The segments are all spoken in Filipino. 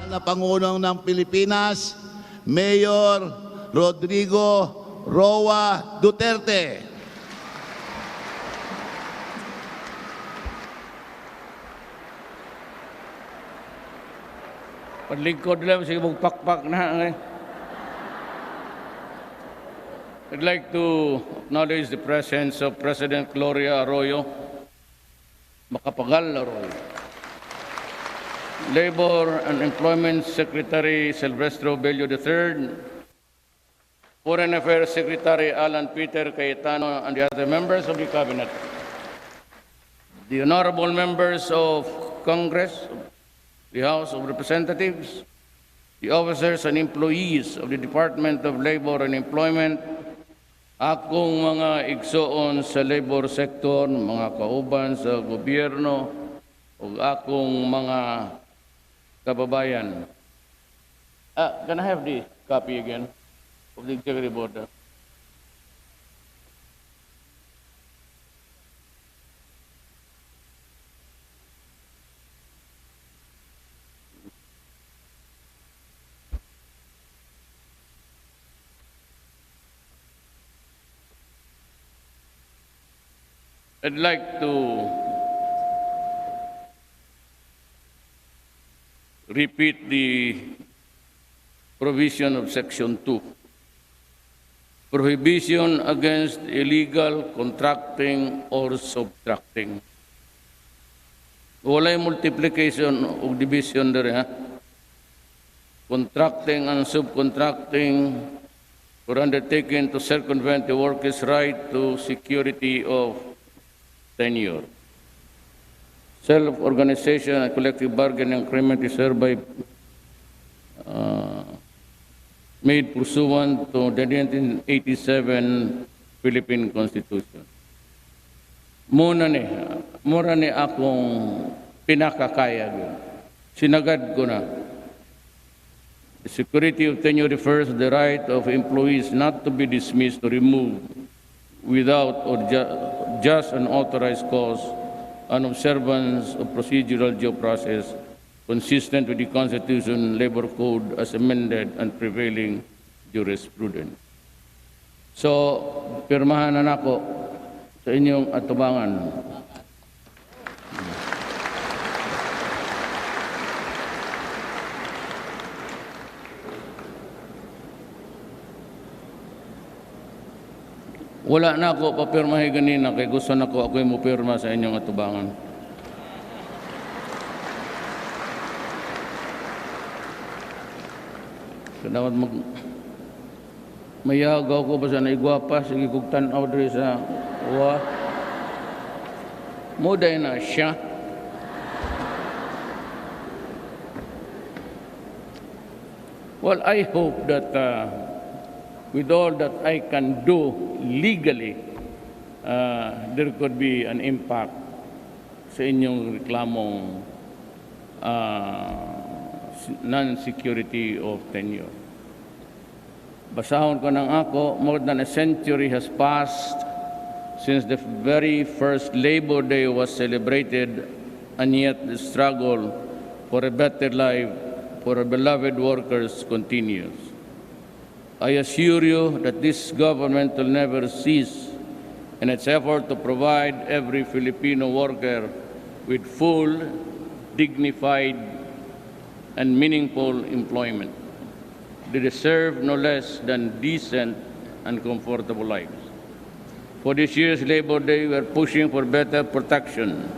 na Pangulong ng Pilipinas, Mayor Rodrigo Roa Duterte. Paglingkod lang, sige mong pakpak na. I'd like to acknowledge the presence of President Gloria Arroyo, Macapagal Arroyo, Labor and Employment Secretary Silvestro Bello III, Foreign Affairs Secretary Alan Peter Cayetano, and the other members of the Cabinet, the honorable members of Congress, the House of Representatives, the officers and employees of the Department of Labor and Employment, akong mga igsoon sa labor sector, mga kauban sa gobyerno, ug akong mga kababayan. Can I have the copy again of the executive order? I'd like to repeat the provision of Section 2. Prohibition against illegal contracting or subtracting. Walay multiplication o division dere, ha? Contracting and subcontracting for undertaking to circumvent the workers' right to security of tenure. Self-organization and collective bargaining agreement is hereby made pursuant to the 1987 Philippine Constitution. Mura ni akong pinakakaya. Sinagad ko na. The security of tenure refers to the right of employees not to be dismissed or removed without or just an authorized cause and observance of procedural due process consistent with the Constitution, Labor Code as amended and prevailing jurisprudence. So, pirmahan na nako sa inyong atubangan. Wala na ako papirmahin ganina kay gusto na ko ako'y mupirma sa inyong atubangan. So, dapat mayagaw ko ba sa naigwapa, sige kong tanaw diri sa uwa. Muday na siya. Well, I hope that with all that I can do legally, there could be an impact sa inyong reklamong non-security of tenure. Basahon ko ng ako, more than a century has passed since the very first Labor Day was celebrated, and yet the struggle for a better life for our beloved workers continues. I assure you that this government will never cease in its effort to provide every Filipino worker with full, dignified, and meaningful employment. They deserve no less than decent and comfortable lives. For this year's Labor Day, we are pushing for better protection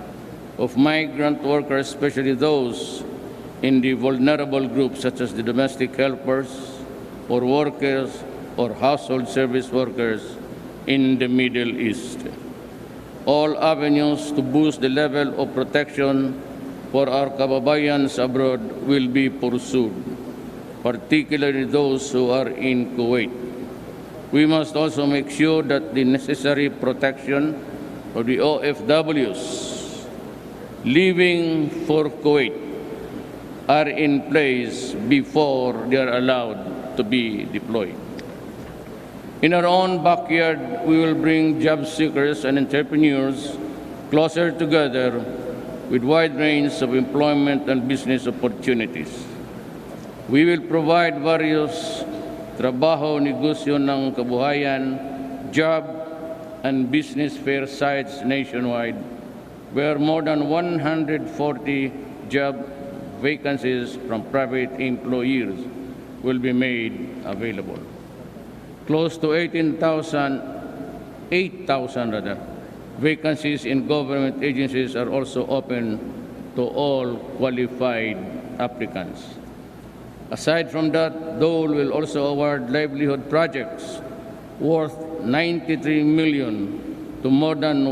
of migrant workers, especially those in the vulnerable groups such as the domestic helpers, or workers or household service workers in the Middle East. All avenues to boost the level of protection for our kababayans abroad will be pursued, particularly those who are in Kuwait. We must also make sure that the necessary protection of the OFWs leaving for Kuwait are in place before they are allowed to be deployed. In our own backyard, we will bring job seekers and entrepreneurs closer together with wide range of employment and business opportunities. We will provide various trabaho, negosyo ng kabuhayan, job, and business fair sites nationwide, where more than 140 job vacancies from private employers will be made available. Close to 8,000 rather, vacancies in government agencies are also open to all qualified applicants. Aside from that, Dole will also award livelihood projects worth 93 million to more than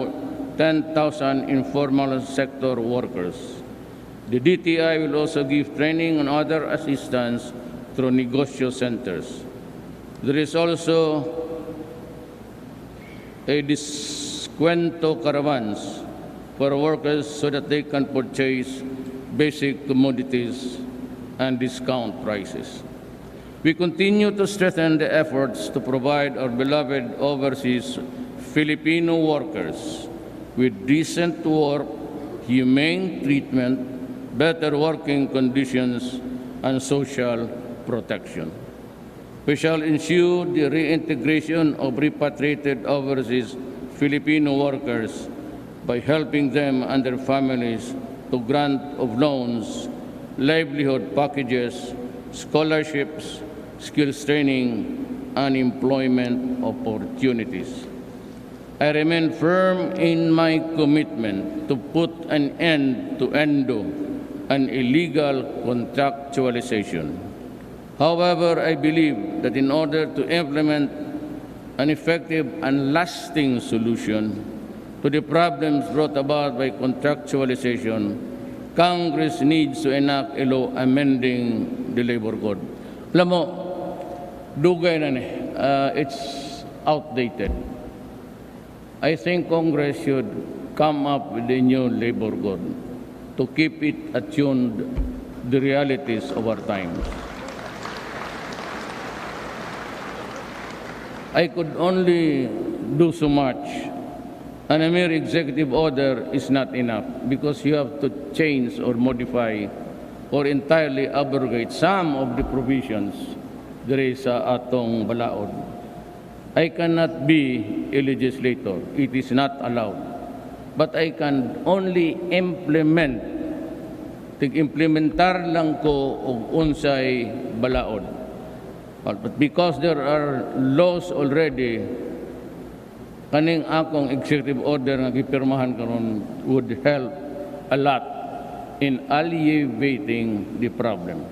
10,000 informal sector workers. The DTI will also give training and other assistance through negosyo centers. There is also a descuento caravans for workers so that they can purchase basic commodities and discount prices. We continue to strengthen the efforts to provide our beloved overseas Filipino workers with decent work, humane treatment, better working conditions, and social protection. We shall ensure the reintegration of repatriated overseas Filipino workers by helping them and their families to grant of loans, livelihood packages, scholarships, skills training, and employment opportunities. I remain firm in my commitment to put an end to ENDO and illegal contractualization. However, I believe that in order to implement an effective and lasting solution to the problems brought about by contractualization, Congress needs to enact a law amending the labor code. Alam mo, dugay na it's outdated. I think Congress should come up with a new labor code to keep it attuned to the realities of our times. I could only do so much. And a mere executive order is not enough because you have to change or modify or entirely abrogate some of the provisions there is sa atong balaod. I cannot be a legislator. It is not allowed. But I can only implement. Tig-implementar lang ko og unsay balaod. But because there are laws already, kaning akong executive order nga gipirmahan karon would help a lot in alleviating the problem.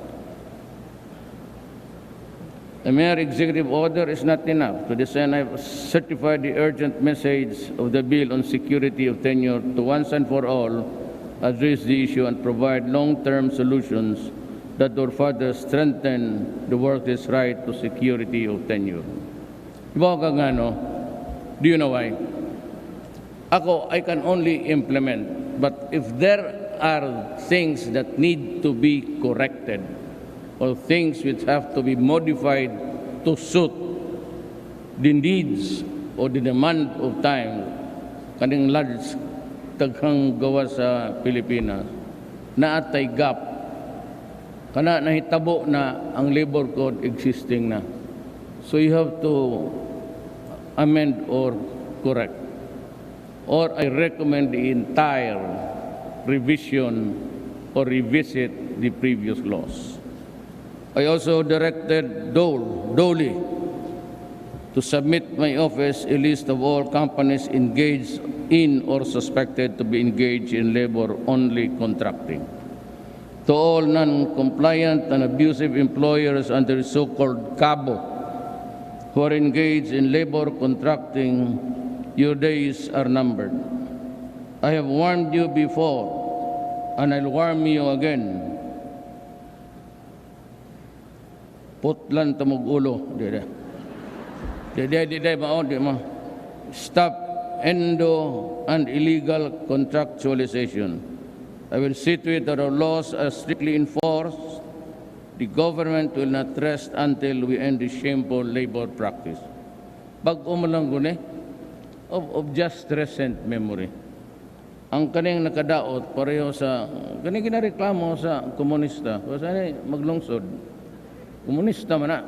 A mere executive order is not enough. To this end, I have certified the urgent message of the bill on security of tenure to once and for all address the issue and provide long-term solutions that will further strengthen the workers' right to security of tenure. Iba ka nga, no? Do you know why? Ako, I can only implement. But if there are things that need to be corrected or things which have to be modified to suit the needs or the demand of time, kaning large taghang gawa sa Pilipinas, naatay gap, kana nahitabo na ang labor code existing na. So you have to amend or correct. Or I recommend the entire revision or revisit the previous laws. I also directed Dole to submit my office a list of all companies engaged in or suspected to be engaged in labor-only contracting. To all non-compliant and abusive employers under so-called CABO, who are engaged in labor contracting, your days are numbered. I have warned you before, and I'll warn you again. Putlan tamog ulo. Stop endo and illegal contractualization. I will see to it that our laws are strictly enforced. The government will not rest until we end the shameful labor practice. Bago mo lang guni, of just recent memory. Ang kaning nakadaot pareho sa kaning ginareklamo sa komunista, kasi maglungsod. Komunista man na.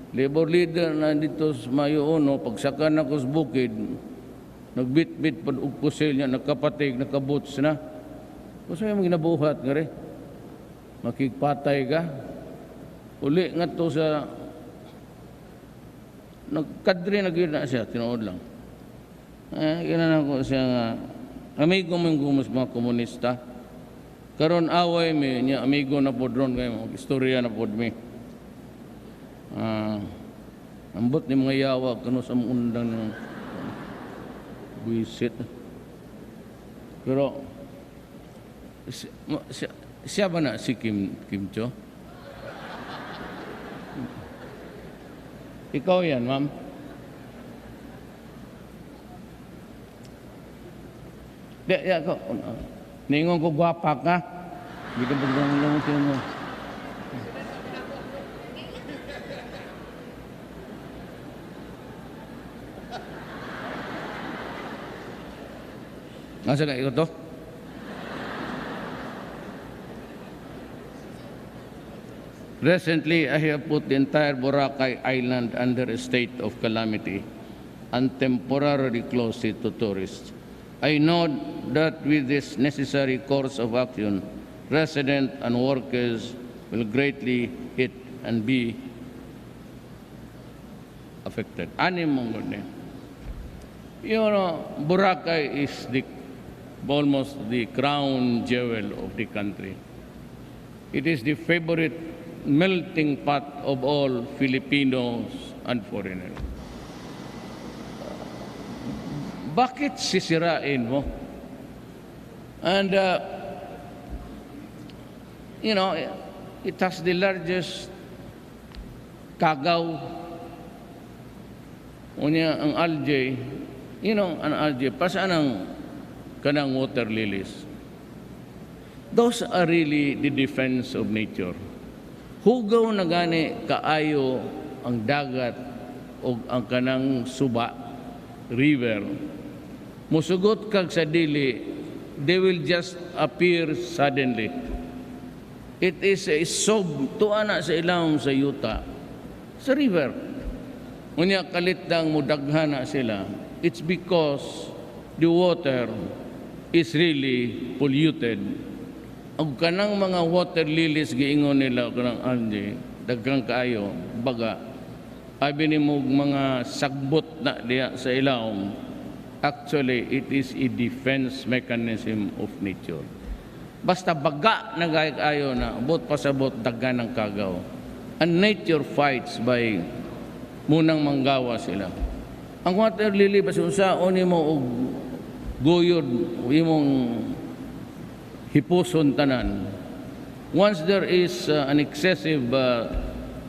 Labor leader na dito sa Mayo Uno, pagsaka na ko sa bukid, nagbit-bit pa og pusil niya, nagkapatig, nakabuts na. Kung sa'yo mga ginabuhat nga rin, makikpatay ka. Uli nga to sa, nagkadri na gina siya, tinood lang. Ginanan ko siya nga, amigo mong gumus mga komunista, karon away mi, niya amigo na po dron kayo, istorya na po mi. Ambot ni mga yawa, kano sa mga undang ng buisit. Pero, siya ba na si Kim Cho? Ikaw yan, ma'am. Di, ako. Ningon ko gwapa ka. Hindi ka pagdang mo. Nasa ka ito to? Recently, I have put the entire Boracay Island under a state of calamity and temporarily closed it to tourists. I know that with this necessary course of action, residents and workers will greatly hit and be affected. Ano mong ganyan? You know, Boracay is almost the crown jewel of the country. It is the favorite melting pot of all Filipinos and foreigners. Bakit sisirain mo? And, you know, it has the largest kagaw. Unya, ang algae, you know, ang algae, pasaan ang kanang water lilies? Those are really the defense of nature. Hugaw na gani kaayo ang dagat o ang kanang suba, river. Musugot kag sa dili, they will just appear suddenly. It is a tuwa na sa ilawom sa yuta, sa river. Unya kalit lang mudaghan na sila. It's because the water is really polluted. Ang kanang mga water lilies giingon nila kanang algae, daghang kaayo, baga, abi ni mo mga sagbot na diya sa ilawom. Actually, it is a defense mechanism of nature. Basta baga na kaayo na, bot pasabot daghan ng kagaw. And nature fights by munang manggawa sila. Ang water lily, basta unsaon mo og guyod, imong hipuson tanan. Once there is an excessive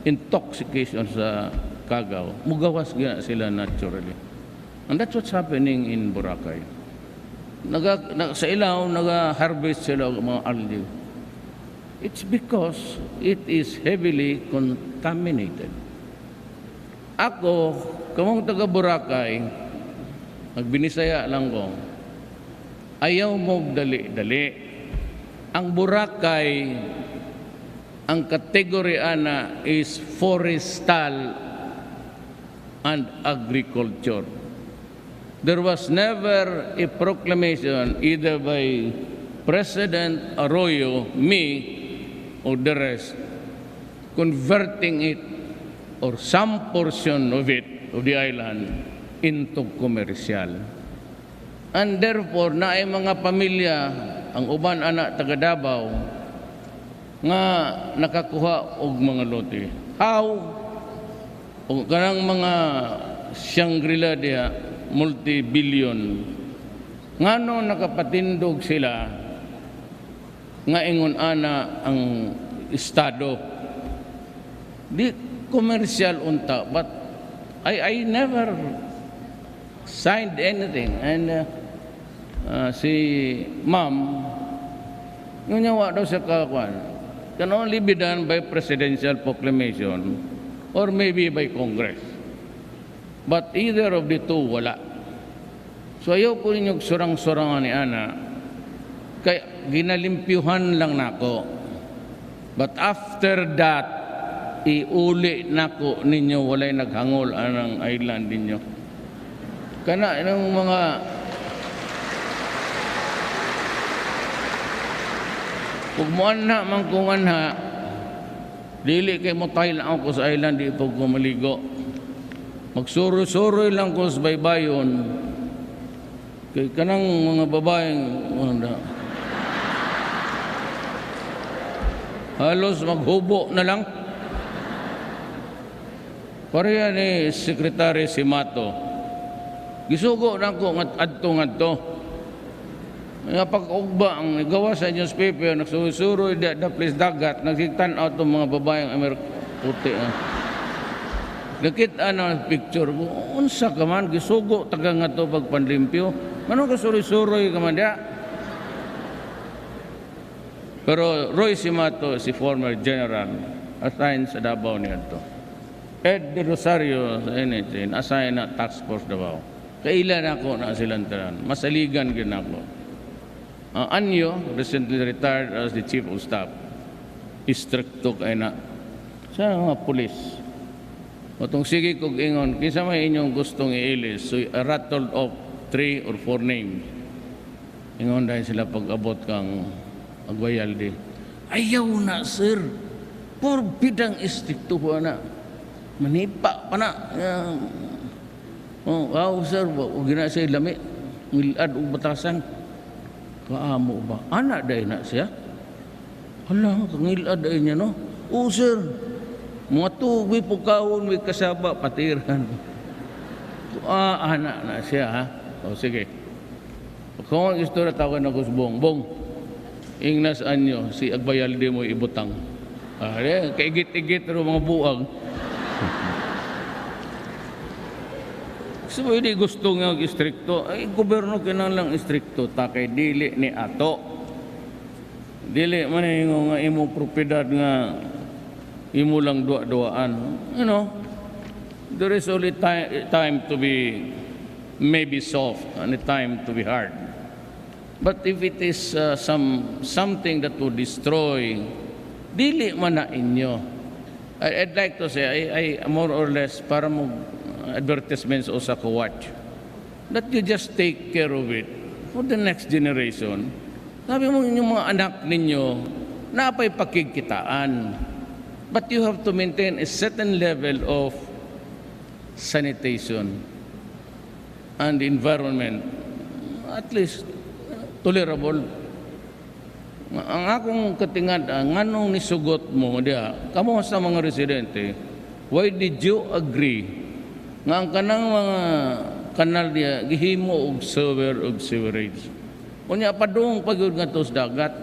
intoxication sa kagaw, mugawas gina sila naturally. And that's what's happening in Boracay. Sa ilaw, naga-harvest sila ng mga algae. It's because it is heavily contaminated. Ako, kamong taga Boracay, magbinisaya lang ko, ayaw mo dali-dali. Ang Boracay, ang kategory ana is forestal and agriculture. There was never a proclamation either by President Arroyo, me, or the rest, converting it or some portion of it, of the island, into commercial. And therefore, na ay mga pamilya, ang uban anak taga Davao nga nakakuha og mga lote. How? O kanang mga Shangri-La diha, multi-billion. Ngano nakapatindog sila nga ingon ana ang estado. Di commercial unta, but I never signed anything. And si ma'am, ngunyawa daw sa kakuan, can only be done by presidential proclamation or maybe by Congress. But either of the two, wala. So ayaw po ninyong surang-surangan ni Ana, kaya ginalimpyuhan lang nako But after that, iuli nako ninyo walay naghangol anang island ninyo. Kana ng mga kung na mangkungan ha, dili kay mo tayo lang ako sa island, di po ko maligo. Magsuro-suroy lang ko sa baybayon. Kay kanang mga babaeng, halos maghubo na lang. Pareha ni Secretary Simato. Gisugo na ko adto-ngadto. Nga pag-ugba ang gawa sa newspaper, nagsusuroy da place dagat, nagsigtan out ng mga babaeng puti. Nakita na picture ko, unsa ka man, gisugo taga nga to pagpanlimpyo. Manong kasuroy-suroy ka man dia? Pero Roy Simato, si former general, assigned sa Davao niya to. Ed De Rosario sa NHN, assigned na task force Davao. Kailan ako na silang tanan. Masaligan gin ako. Anyo, recently retired as the Chief of Staff. Istrikto kay na sa mga pulis. Otong sige kog ingon, kinsa may inyong gustong iilis, so I rattled off 3 or 4 names. Ingon dahil sila pag-abot kang agwayaldi. Ayaw na, sir. Porbidang istrikto po na. Manipa pa na. Sir, huwag na siya lami. Ngilad o batasan. Kaamo ba? Anak dahi na siya? Hala, ngilad dahi niya, no? Sir. Mga tuwi po kawon, may kasaba, patiran. Anak na siya, ha? Sige. Kung ang istorya tawag na kusbong, Bong, ingnas anyo, si Agbayalde mo ibutang. Kaigit-igit ro mga buang. So, hindi gusto nga istrikto. Ay, gobyerno kinalang istrikto. Takay dili ni ato. Dili man nga imo propiedad nga imo lang dua-duaan. You know, there is only time to be maybe soft and a time to be hard. But if it is something that would destroy, dili man na inyo. I'd like to say, I more or less, para mo advertisements o sa watch, that you just take care of it for the next generation. Sabi mo yung mga anak ninyo, napay pakigkitaan. But you have to maintain a certain level of sanitation and environment, at least tolerable. Ang akong katingad, nganong nisugot mo diya, kamo sa mga residente, why did you agree nga ang kanang mga kanal diya gihimo og sewer og sewerage? Unya padung pagyud nga tos dagat.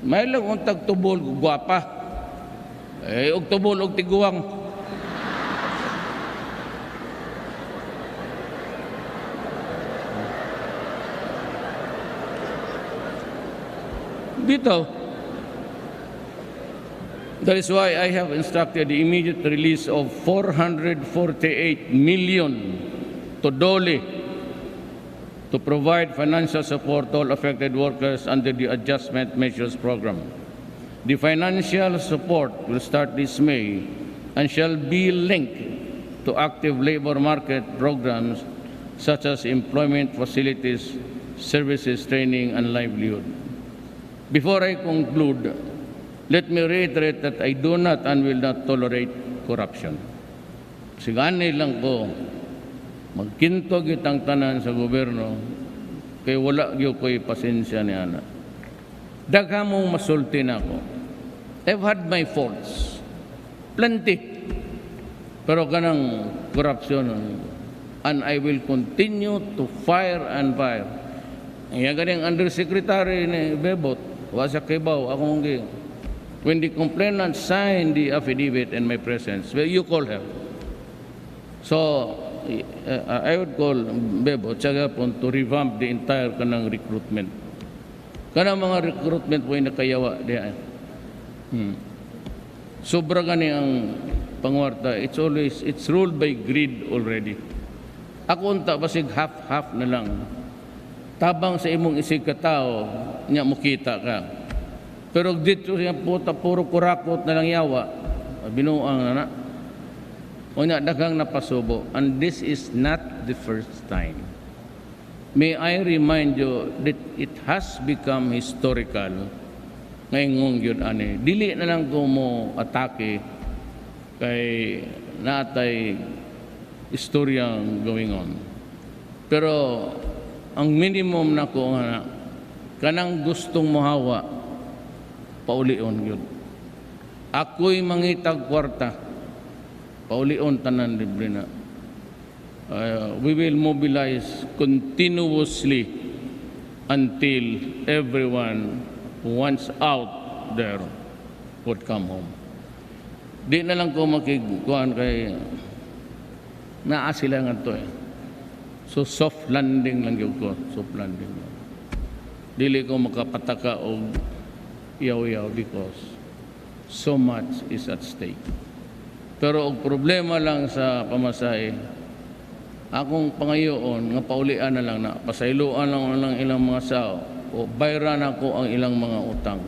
May lang untag tubol gwapa. Og tubol og tiguang. Bitaw. That is why I have instructed the immediate release of 448 million to Dole to provide financial support to all affected workers under the Adjustment Measures Program. The financial support will start this May and shall be linked to active labor market programs such as employment facilities, services, training, and livelihood. Before I conclude, let me reiterate that I do not and will not tolerate corruption. Sigani lang ko, magkintog itang tanan sa gobyerno, kay wala gyud ko'y pasensya ni ana. Dagha mong masulti na ako. I've had my faults. Plenty. Pero kanang corruption, and I will continue to fire and fire. Ang ganing undersecretary ni Bebot, wasa kibaw, akong when the complainant signed the affidavit in my presence, well, you call her. So, I would call Bebo, tsaga po to revamp the entire kanang recruitment. Kanang mga recruitment po ay nakayawa diyan. Sobra gani ang pangwarta. It's ruled by greed already. Ako unta basig half-half na lang. Tabang sa imong isig katao, nya mukita ka. Pero dito siya puta, puro kurakot na lang yawa. Binuang na na. O nga, daghang napasubo. And this is not the first time. May I remind you that it has become historical ngayong yun, ani. Dili na lang ko mo atake kay natay istoryang going on. Pero ang minimum na ko nga, kanang gustong mahawa, paulion yun. Ako'y mangitag kwarta, paulion tanan libre na. We will mobilize continuously until everyone who wants out there would come home. Di na lang ko makikuhan kay naa sila nga to eh. So soft landing lang yun ko, soft landing. Dili ko makapataka o yaw-yaw because so much is at stake. Pero ang problema lang sa pamasahe, akong pangayoon nga paulian na lang na pasayloan lang ilang mga sao o bayran ako ang ilang mga utang.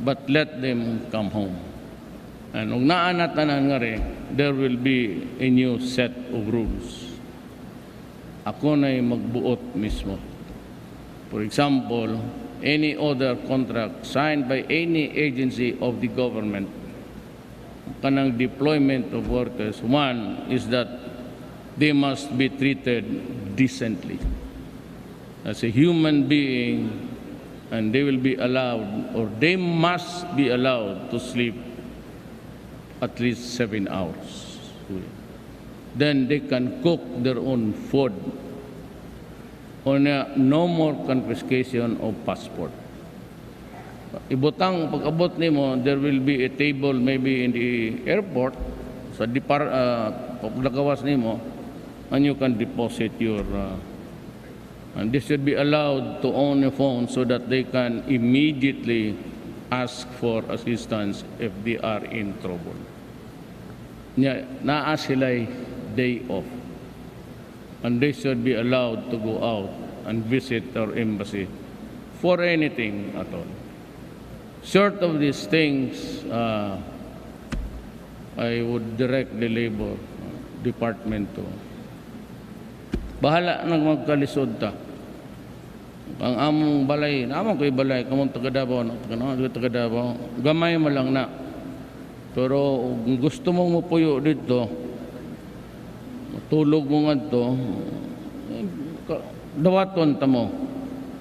But let them come home. And kung naanatanan nga rin, there will be a new set of rules. Ako na'y magbuot mismo. For example, any other contract signed by any agency of the government, kanang deployment of workers, one is that they must be treated decently as a human being, and they will be allowed, or they must be allowed to sleep at least 7 hours. Then they can cook their own food. No more confiscation of passport. Ibutang pag-abot nimo, there will be a table maybe in the airport sa paglagawas nimo, and you can deposit your and this should be allowed to own a phone so that they can immediately ask for assistance if they are in trouble. Naa sila'y day off, and they should be allowed to go out and visit our embassy for anything at all. Short of these things, I would direct the Labor Department to bahala nang magkalisod ta. Ang among balay, naman ko'y balay, kamong taga Davao, taga Davao, gamay mo lang na. Pero kung gusto mong mapuyo dito, matulog mo nga ito, dawaton ta mo.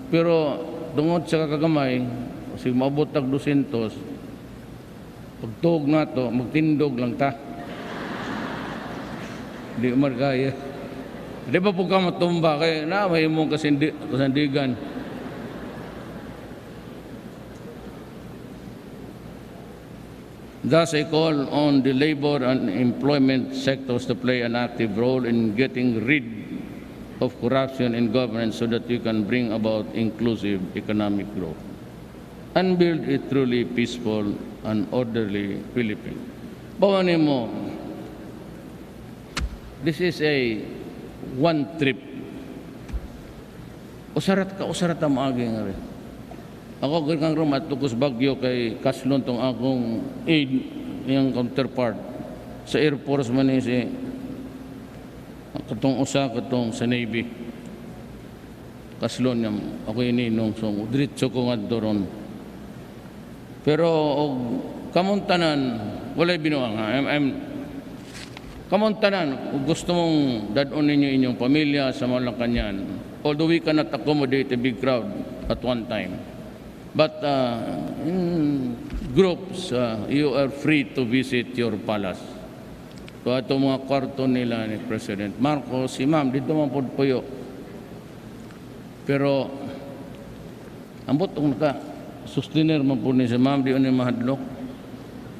Pero tungod sa kagamay, kasi maabot tag 200, pagtuog na to, magtindog lang ta. Di markaya. Di ba po ka matumba kaya na may mong kasandigan. Thus, I call on the labor and employment sectors to play an active role in getting rid of corruption in governance so that you can bring about inclusive economic growth and build a truly peaceful and orderly Philippines. Bawanin mo, this is a one trip. Usarat ang maagi nga rin. Ako kang rumat tukos bagyo kay kaslon tong akong aid, yung counterpart sa Air Force man si katong usa katong sa Navy. Kaslon niya ako ininong so diretso ko nga doron. Pero kamuntanan walay binuang ha. Kamuntanan, kung gusto mong dadon ninyo inyong pamilya sa Malacanang, although we cannot accommodate a big crowd at one time. But in groups, you are free to visit your palace. So ito mga kwarto nila ni President Marcos, si Ma'am, dito man po puyo. Pero, ambot kung sustainer man po ni si Ma'am, di ni mahadlok.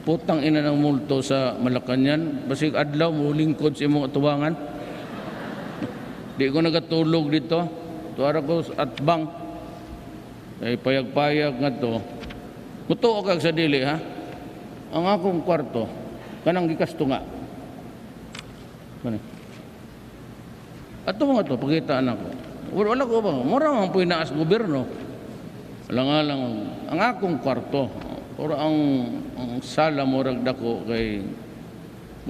Putang ina ng multo sa Malacanang, basig adlaw mo lingkod sa imong atubangan. Di ko nagatulog dito. Tuara ko at bang. Ay payag-payag nga to. Mutuo kag sa dili ha. Ang akong kwarto kanang gikasto nga. Kani. Ato mga to pagitaan ako. Wala ko ba? Mura man po inaas gobyerno. Wala nga lang, ang akong kwarto, pero ang sala murag dako kay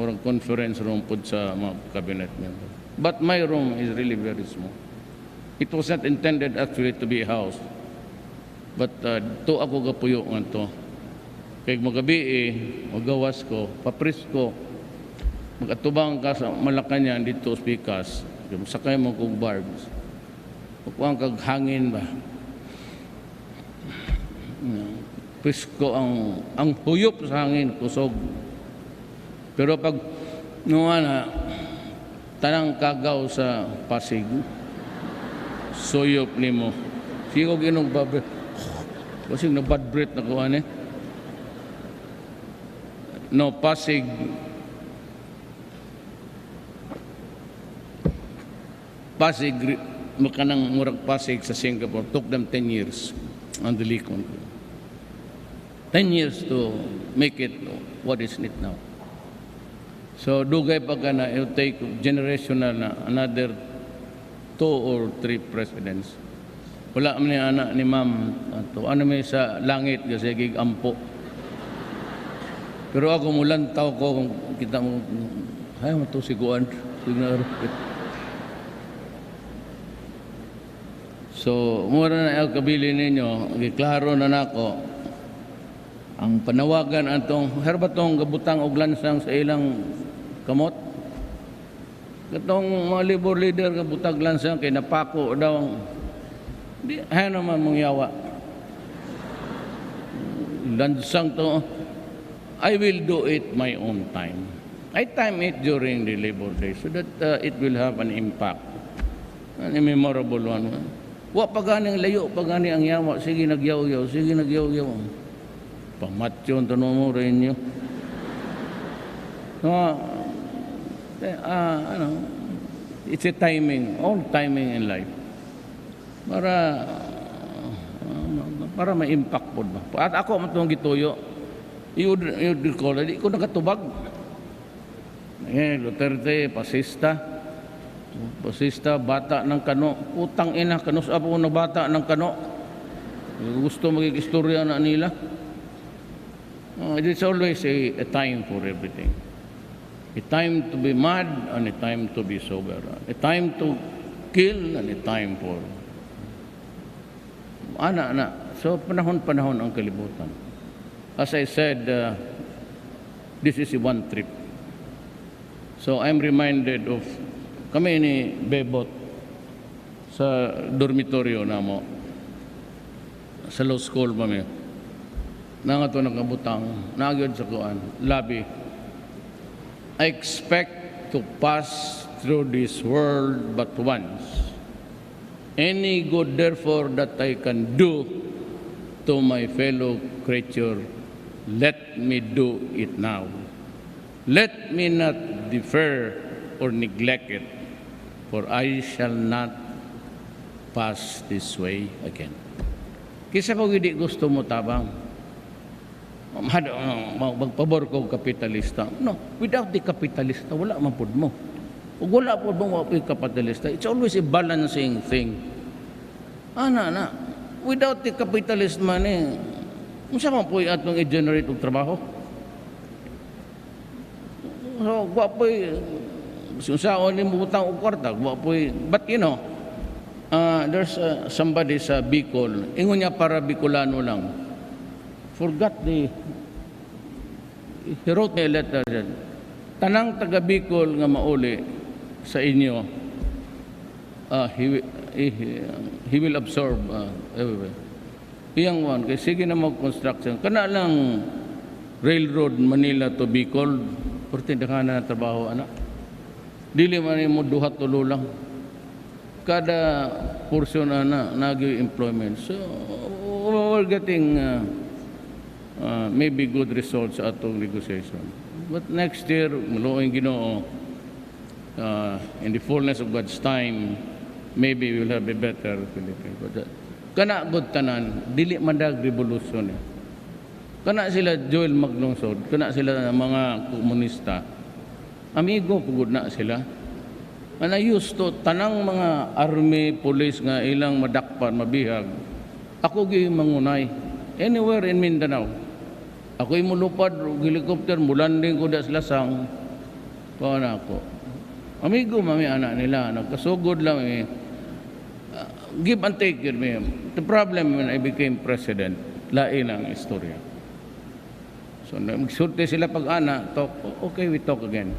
murag conference room pod sa mga cabinet member. But my room is really very small. It was not intended actually to be a house. But to ako gapuyo nga to. Kay magabi magawas ko, papris ko, magatubang ka sa Malacanang dito speakers, sakay mo kong barbs. Kukuha kag hangin ba? Pisko ang huyop sa hangin, kusog. Pero pag na tanang kagaw sa Pasig, suyop ni mo. Sigo ginong babre. Kasi na bad breath na kuha ni. No, Pasig. Pasig, makanang murag Pasig sa Singapore. Took them 10 years on the Likon. 10 years to make it what is it now. So, dugay pa ka na, it will take generational na another 2 or 3 presidents. Wala man ni anak ni ma'am. Ano may sa langit kasi gigampo. Pero ako mulantaw ko kung kita mo, ay mo ito siguan. So, mura na ang kabili ninyo, giklaro na nako. Ang panawagan atong herbatong gabutang og lansang sa ilang kamot. Katong mga labor leader gabutag lansang kay napako daw ang di naman mong yawa. Lansang to, I will do it my own time. I time it during the labor day so that it will have an impact. An memorable one. Wa paganing layo, pagani ang yawa, sige nagyaw-yaw, sige nagyaw-yaw. Pamatyon, tanong mo rin nyo. It's a timing, all timing in life. Para may impact po ba. At ako matong gituyo, you recall, di ko nakatubag. Duterte, pasista, bata ng kano. Putang ina, kanus apo na bata ng kano. Gusto magiging-istorya na nila. It's always a time for everything. A time to be mad and a time to be sober. A time to kill and a time for... So, panahon-panahon ang kalibutan. As I said, this is a one trip. So, I'm reminded of kami ni Bebot sa dormitoryo na mo. Sa law school kami. Nangato ng kabutang, nagyod sa kuan, labi. I expect to pass through this world but once. Any good therefore that I can do to my fellow creature, let me do it now. Let me not defer or neglect it, for I shall not pass this way again. Kisa pag hindi gusto mo tabang, magpabor ko kapitalista. No, without the kapitalista, wala man pud mo. Ug wala pud mo kapitalista. It's always a balancing thing. Without the capitalist man unsa man po atong i-generate og trabaho? So, wapoy unsaon ni mutang og kwarta, wapoy. But you know, there's somebody sa Bicol, ingon niya para Bicolano lang. Forgot he wrote me a letter dyan. Tanang taga Bicol nga mauli sa inyo, he will absorb everywhere. Iyang one, kaya sige na mag-construction. Kana lang railroad Manila to Bicol, pwerte ka na trabaho, anak. Dili man mo duhat tulo lang. Kada portion na nag-give employment. So, we're getting maybe good results sa atong negotiation. But next year, maluoy Ginoo, in the fullness of God's time, maybe we'll have a better Philippines. But kana good tanan, dili mandag revolution. Kana sila Joel Maglungsod, kana sila mga komunista. Amigo pugod na sila. Ana used to tanang mga army, police nga ilang madakpan, mabihag. Ako gi mangunay anywhere in Mindanao. Ako mulupad og helicopter, mulanding ko da sa Lasang. Paano ako? Amigo mami anak nila, nagkasugod lang eh. Give and take yun me. The problem when I became president, lain ang istorya. So magsulti sila pag-ana, talk, okay, we talk again.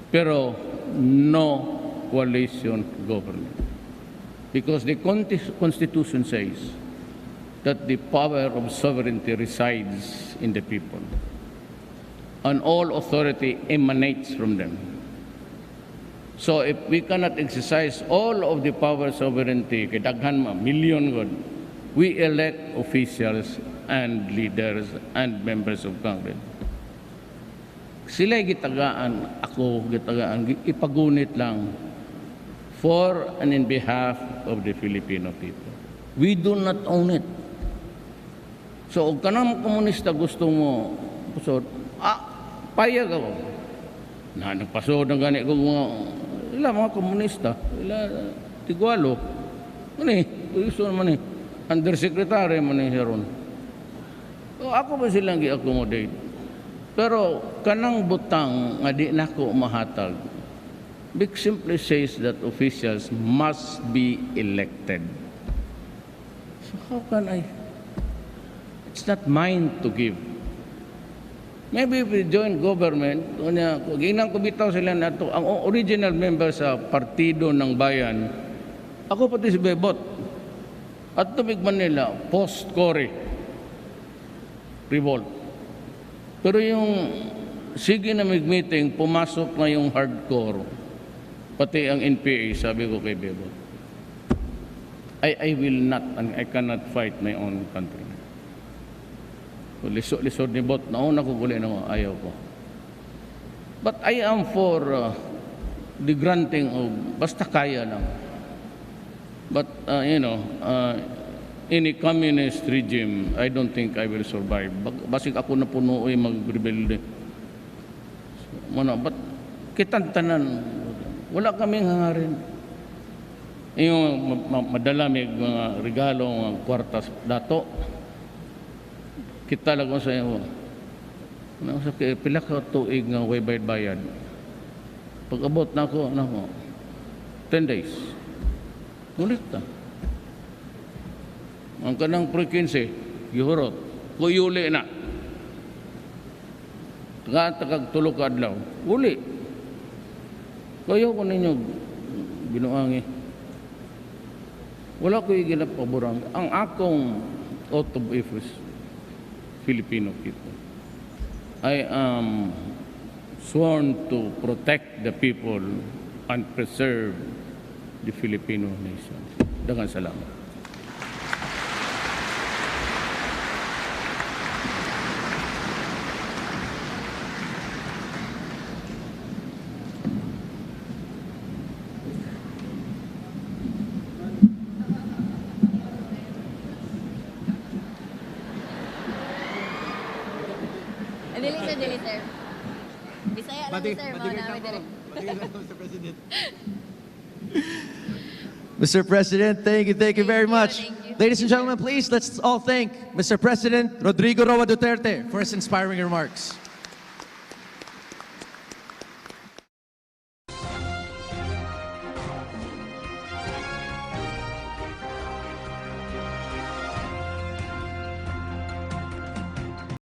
Pero no coalition government. Because the Constitution says that the power of sovereignty resides in the people. And all authority emanates from them. So if we cannot exercise all of the power of sovereignty, kay daghan ma, million god, we elect officials and leaders and members of Congress. Sila gitagaan, ako gitagaan, ipagunit lang for and in behalf of the Filipino people. We do not own it. So, kung kanang komunista gusto mo, pusod, payag ako. Nagpasod ng gani kong mga komunista, Tigualo. Mani, gusto naman undersecretary man ron. So, ako ba silang gi-accommodate? Pero kanang butang nga di nako mahatag, Big simply says that officials must be elected. So how can I? It's not mine to give. Maybe if we join government, ginang kubitaw sila na ito, ang original member sa Partido ng Bayan, ako pati si Bebot. At tumigman nila, post-Cory, revolt. Pero yung sige na mag-meeting, pumasok na yung hardcore, pati ang NPA, sabi ko kay Bebot, I will not and I cannot fight my own country. Lisod ni Bot, nauna ko guli na ayaw ko. But I am for the granting of, basta kaya lang. But, in a communist regime, I don't think I will survive. Basig ako na puno ay mag-rebelde. But kitantanan, wala kaming hangarin. Yung madalamig mga regalo, mga kwartas, dato, kita lang ko sa iyo. Pila ka tuig nga way bayad. Pag abot na ako, 10 days. Ulit na. Ang kanang pre-15, gihurot. Kuyuli na. Tagag tulog ka adlaw. Uli. Kaya ko ninyo binuangi. Wala ko yung ginapaborang. Ang akong oath of office, Filipino people. I am sworn to protect the people and preserve the Filipino nation. Daghang salamat. Dili, sir. Bisaya lang, sir. Mr. President. Mr. President, thank you very much. Thank you. Ladies and gentlemen, please, let's all thank Mr. President Rodrigo Roa Duterte for his inspiring remarks.